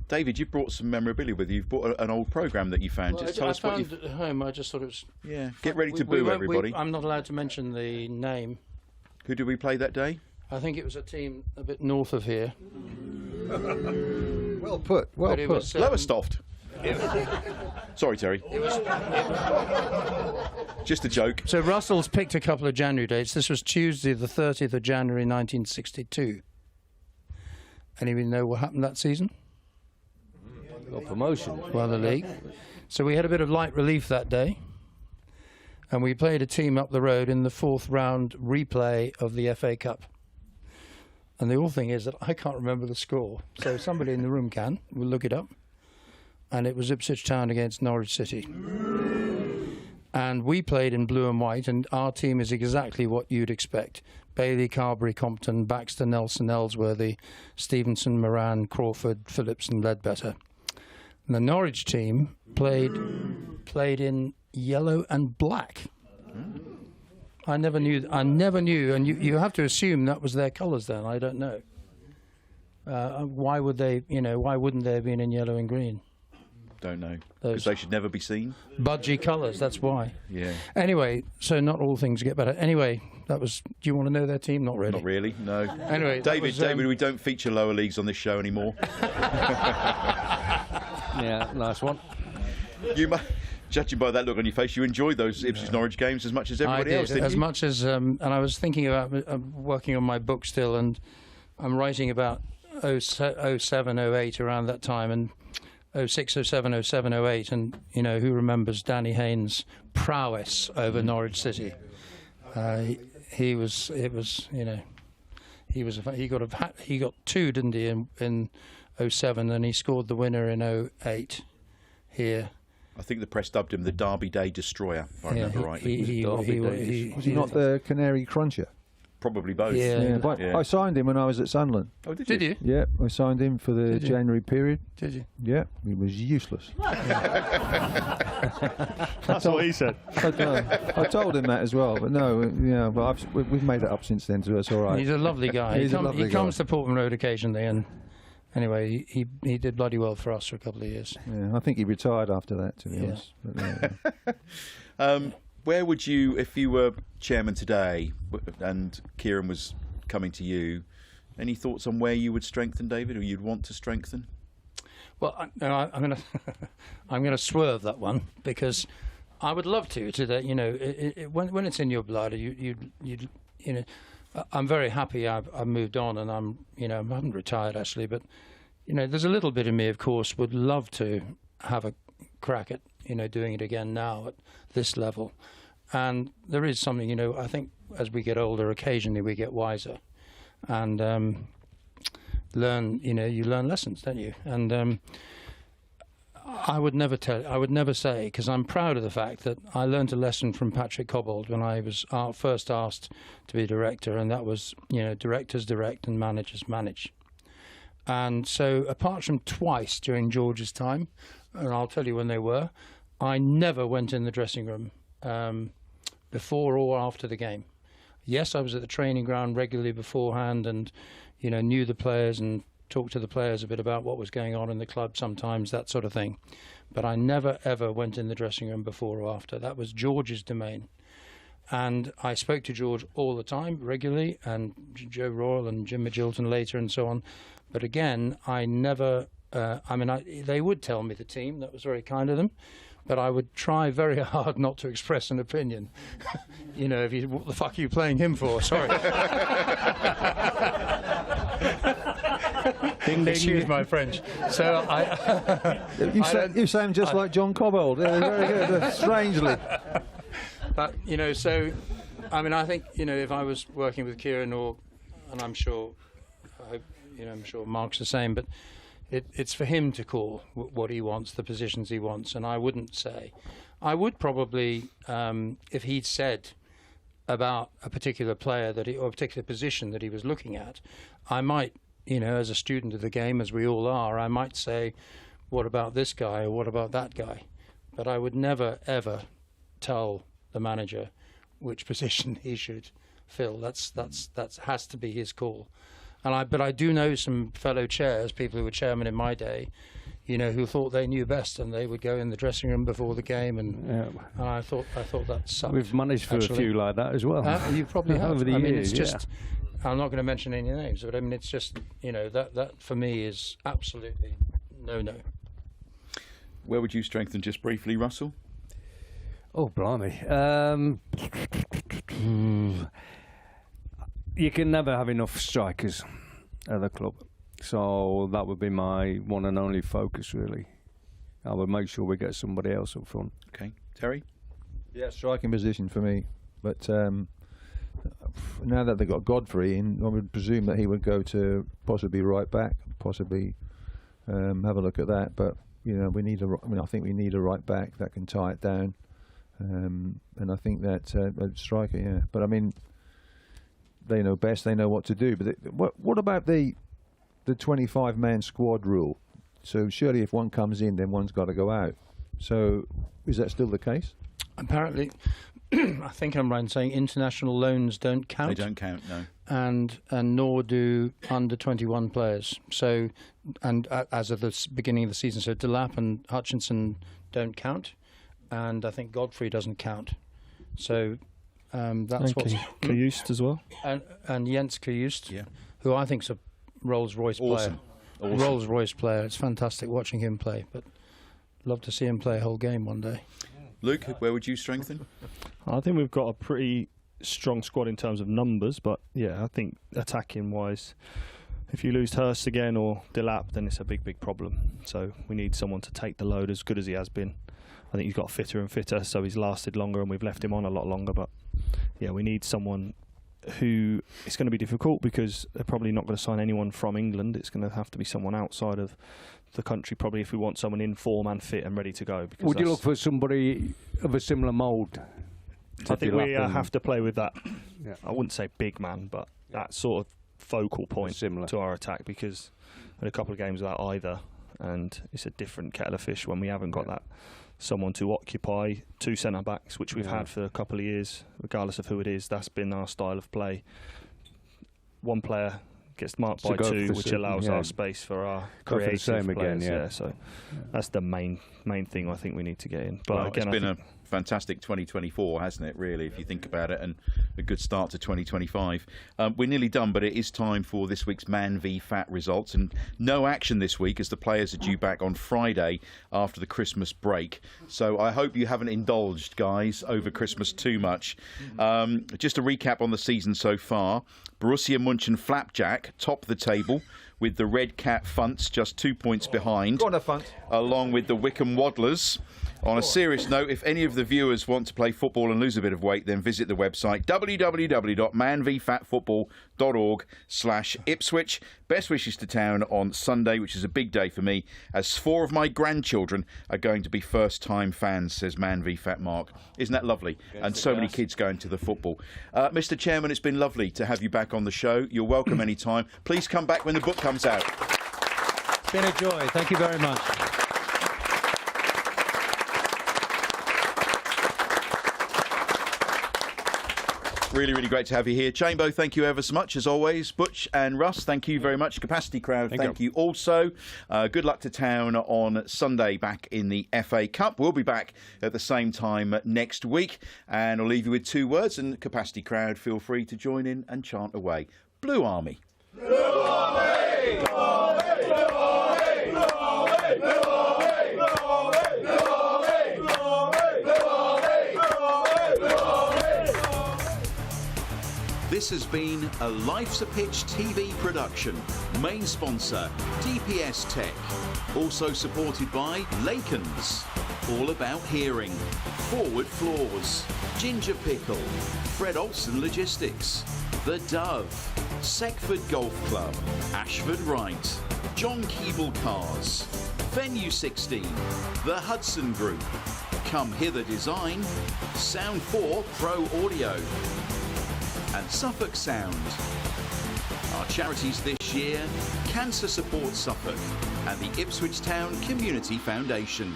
D: David, you brought some memorabilia with you. You've brought an old programme that you found.
B: Well,
D: just tell us what you
B: found at home. I just thought it was.
D: Yeah. Get ready to boo, everybody.
B: I'm not allowed to mention the name.
D: Who did we play that day?
B: I think it was a team a bit north of here.
C: Well put. Well
B: But it
C: put.
B: was,
D: Lowestoft. Sorry, Terry. Just a joke.
B: So Russell's picked a couple of January dates. This was Tuesday, the 30th of January, 1962. Anybody know what happened that season?
F: Got promotion.
B: Won the league. So we had a bit of light relief that day. And we played a team up the road in the 4th round replay of the FA Cup. And the awful thing is that I can't remember the score. So somebody in the room can. We'll look it up. And it was Ipswich Town against Norwich City. And we played in blue and white, and our team is exactly what you'd expect. Bailey, Carberry, Compton, Baxter, Nelson, Ellsworthy, Stevenson, Moran, Crawford, Phillips and Ledbetter. And the Norwich team played in yellow and black. I never knew, and you have to assume that was their colours then. I don't know. Why would they? Why wouldn't they have been in yellow and green?
D: Don't know. Because they should never be seen.
B: Budgie colours. That's why.
D: Yeah.
B: Anyway, so not all things get better. Anyway, that was. Do you want to know their team? Not really.
D: Not really. No.
B: Anyway,
D: David, we don't feature lower leagues on this show anymore.
F: Yeah, nice one.
D: Judging by that look on your face, you enjoyed those Ipswich Norwich games as much as everybody else, didn't
B: as
D: you?
B: much as, and I was thinking about working on my book still, and I'm writing about 07, 08 around that time, and 06, 07, 07, 08, and who remembers Danny Haynes' prowess over Norwich City? He got two, didn't he, in 07, and he scored the winner in 08 here.
D: I think the press dubbed him the Derby Day Destroyer, if I remember rightly.
C: Was he not the Canary Cruncher?
D: Probably both.
C: Yeah. I signed him when I was at Sunderland.
D: Oh,
B: Did you?
C: Yeah, I signed him for the January period.
B: Did you?
C: Yeah, he was useless.
E: That's what he said.
C: I told him that as well, but no, but we've made it up since then, so it's all right.
B: He's a lovely guy.
C: He's a lovely
B: he comes to Portman Road occasionally, and anyway, he did bloody well for us for a couple of years.
C: Yeah, I think he retired after that, to be honest. But,
D: where would you, if you were chairman today and Kieran was coming to you, any thoughts on where you would strengthen, David, or you'd want to strengthen?
B: Well, I'm going to swerve that one, because I would love to today. When it's in your blood, I'm very happy I've moved on, and I haven't retired actually, but there's a little bit of me, of course, would love to have a crack at doing it again now at this level. And there is something, I think as we get older, occasionally we get wiser, and you learn lessons, don't you? And I would never say, because I'm proud of the fact that I learned a lesson from Patrick Cobbold when I was first asked to be director, and that was, directors direct and managers manage. And so apart from twice during George's time, and I'll tell you when they were, I never went in the dressing room before or after the game. Yes, I was at the training ground regularly beforehand, and knew the players and talked to the players a bit about what was going on in the club sometimes, that sort of thing. But I never, ever went in the dressing room before or after. That was George's domain. And I spoke to George all the time, regularly, and Joe Royal and Jim Magilton later and so on. But again, I never... they would tell me the team. That was very kind of them. But I would try very hard not to express an opinion. What the fuck are you playing him for? Sorry. Excuse my French. So
C: you sound just like John Cobbold. Yeah, very good. Strangely.
B: But I think if I was working with Kieran, and I'm sure Mark's the same, but it's for him to call what he wants, the positions he wants, and I wouldn't say. I would probably, if he'd said about a particular player or a particular position that he was looking at, I might, as a student of the game, as we all are, I might say, what about this guy or what about that guy? But I would never, ever tell the manager which position he should fill. That has to be his call. But I do know some fellow chairs, people who were chairman in my day, who thought they knew best, and they would go in the dressing room before the game, and I thought that sucked.
F: We've managed for
B: actually.
F: a few like that as well.
B: You probably have.
F: Over the years,
B: it's just. I'm not going to mention any names, but I mean, it's just that for me is absolutely no.
D: Where would you strengthen, just briefly, Russell?
F: Oh, blimey. You can never have enough strikers at the club. So that would be my one and only focus, really. I would make sure we get somebody else up front.
D: Okay. Terry?
C: Yeah, striking position for me. But now that they've got Godfrey in, I would presume that he would go to possibly right back, possibly have a look at that. But, we need I think we need a right back that can tie it down. And I think that a striker, yeah. But I mean, they know best. They know what to do. But what about the 25-man squad rule? So surely, if one comes in, then one's got to go out. So is that still the case?
B: Apparently, I think I'm right in saying international loans don't count.
D: They don't count, no.
B: And nor do under 21 players. So, and as of the beginning of the season, so Delap and Hutchinson don't count, and I think Godfrey doesn't count. So that's what's
E: Kajust as well,
B: and Jens Kajust, who I think's a Rolls-Royce player.
D: Awesome.
B: Rolls-Royce player. It's fantastic watching him play, but love to see him play a whole game one day.
D: Luke, where would you strengthen?
E: I think we've got a pretty strong squad in terms of numbers, but I think attacking wise, if you lose Hurst again or Delap, then it's a big problem. So we need someone to take the load, as good as he has been. I think he's got fitter and fitter, so he's lasted longer, and we've left him on a lot longer. But we need someone who, it's going to be difficult because they're probably not going to sign anyone from England. It's going to have to be someone outside of the country, probably, if we want someone in form and fit and ready to go. Because
F: would you look for somebody of a similar mould?
E: I think we have to play with that. I wouldn't say big man, but that sort of focal point to our attack, because we had a couple of games without either, and it's a different kettle of fish when we haven't got that. Someone to occupy two centre-backs, which we've had for a couple of years, regardless of who it is. That's been our style of play. One player gets marked by two, which allows our space for our creative players. So that's the main thing I think we need to get in. But again,
D: it's been a fantastic 2024, hasn't it, really, if you think about it, and a good start to 2025. We're nearly done, but it is time for this week's Man v Fat results, and no action this week as the players are due back on Friday after the Christmas break. So I hope you haven't indulged, guys, over Christmas too much. Just a recap on the season so far. Borussia Mönchen Flapjack top the table with the Red Cat Funts just 2 points behind,
C: Go on, Funt.
D: along with the Wickham Waddlers. On a serious note, if any of the viewers want to play football and lose a bit of weight, then visit the website www.manvfatfootball.org/Ipswich. Best wishes to town on Sunday, which is a big day for me, as 4 of my grandchildren are going to be first-time fans, says Man v Fat Mark. Isn't that lovely? And so many kids going to the football. Mr. Chairman, it's been lovely to have you back on the show. You're welcome anytime. Please come back when the book comes out.
B: It's been a joy. Thank you very much.
D: Really, really great to have you here. Chambo, thank you ever so much, as always. Butch and Russ, thank you very much. Capacity Crowd, thank you also. Good luck to town on Sunday back in the FA Cup. We'll be back at the same time next week. And I'll leave you with 2 words. And Capacity Crowd, feel free to join in and chant away. Blue Army.
H: Blue Army! Blue Army! Blue Army! Blue Army! Blue Army! Blue Army! Blue Army! Blue Army! Blue Army! Blue Army!
A: This has been a Life's a Pitch TV production. Main sponsor, DPS Tech. Also supported by Lakens, All About Hearing, Forward Floors, Ginger Pickle, Fred Olsen Logistics, The Dove, Seckford Golf Club, Ashford Wright, John Keeble Cars, Venue 16, The Hudson Group, Come Hither Design, Sound 4 Pro Audio, and Suffolk Sound. Our charities this year: Cancer Support Suffolk and the Ipswich Town Community Foundation.